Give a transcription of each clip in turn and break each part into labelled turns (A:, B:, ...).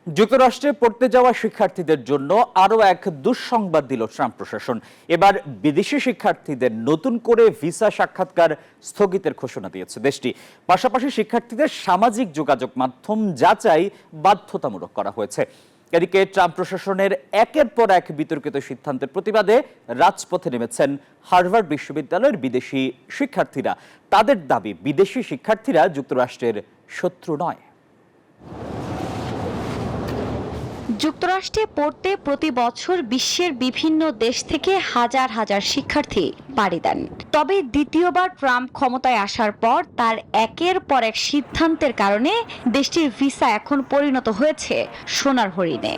A: যুক্তরাষ্ট্রে পড়তে যাওয়া শিক্ষার্থীদের জন্য আরও এক দুঃসংবাদ দিল ট্রাম্প প্রশাসন। এবার বিদেশি শিক্ষার্থীদের নতুন করে ভিসা সাক্ষাৎকার স্থগিতের ঘোষণা দিয়েছে দেশটি। পাশাপাশি শিক্ষার্থীদের সামাজিক যোগাযোগ মাধ্যম যাচাই বাধ্যতামূলক করা হয়েছে। এদিকে ট্রাম্প প্রশাসনের একের পর এক বিতর্কিত সিদ্ধান্তের প্রতিবাদে রাজপথে নেমেছেন হার্ভার্ড বিশ্ববিদ্যালয়ের বিদেশি শিক্ষার্থীরা। তাদের দাবি, বিদেশি শিক্ষার্থীরা যুক্তরাষ্ট্রের শত্রু নয়।
B: যুক্তরাষ্ট্রে পড়তে প্রতি বছর বিশ্বের বিভিন্ন দেশ থেকে হাজার হাজার শিক্ষার্থী পাড়ি দেন। তবে দ্বিতীয়বার ট্রাম্প ক্ষমতায় আসার পর তার একের পর এক সিদ্ধান্তের কারণে দেশটির ভিসা এখন পরিণত হয়েছে সোনার হরিণে।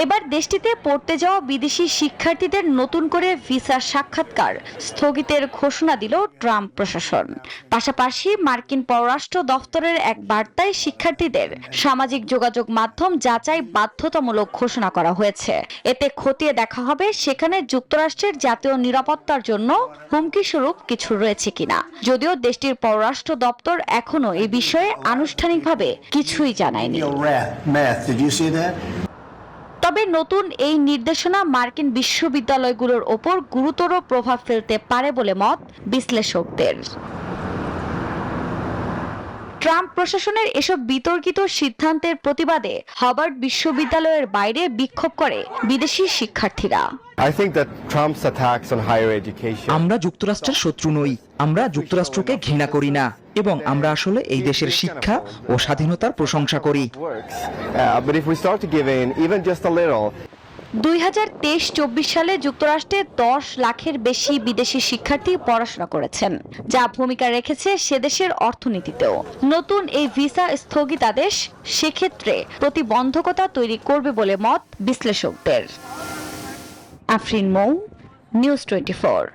B: এবার দেশটিতে পড়তে যাওয়া বিদেশি শিক্ষার্থীদের নতুন করে ভিসা সাক্ষাৎকার স্থগিতের ঘোষণা দিল ট্রাম্প প্রশাসন। পাশাপাশি মার্কিন পররাষ্ট্র দফতরের এক বার্তায় শিক্ষার্থীদের সামাজিক যোগাযোগ মাধ্যম যাচাই বাধ্যতামূলক ঘোষণা করা হয়েছে। এতে খতিয়ে দেখা হবে সেখানে যুক্তরাষ্ট্রের জাতীয় নিরাপত্তার জন্য হুমকি স্বরূপ কিছু রয়েছে কিনা। যদিও দেশটির পররাষ্ট্র দপ্তর এখনো এই বিষয়ে আনুষ্ঠানিকভাবে কিছুই জানায়নি। তবে নতুন এই নির্দেশনা মার্কিন বিশ্ববিদ্যালয়গুলোর ওপর গুরুতর প্রভাব ফেলতে পারে বলে মত বিশ্লেষকদের। ট্রাম্প প্রশাসনের এসব বিতর্কিত সিদ্ধান্তের প্রতিবাদে হার্ভার্ড বিশ্ববিদ্যালয়ের বাইরে বিক্ষোভ করে বিদেশি শিক্ষার্থীরা।
C: আমরা যুক্তরাষ্ট্রের শত্রু নই, আমরা যুক্তরাষ্ট্রকে ঘৃণা করি না এবং আমরা আসলে এই দেশের শিক্ষা ও স্বাধীনতার প্রশংসা করি।
B: 2023-24 সালে যুক্তরাষ্ট্রে 10 লাখের বেশি বিদেশি শিক্ষার্থী পড়াশোনা করেছেন, যা ভূমিকা রেখেছে সেদেশের অর্থনীতিতেও। নতুন এই ভিসা স্থগিতাদেশ সেক্ষেত্রে প্রতিবন্ধকতা তৈরি করবে বলে মত বিশ্লেষকদের। আফরিন মৌ, নিউজ 24।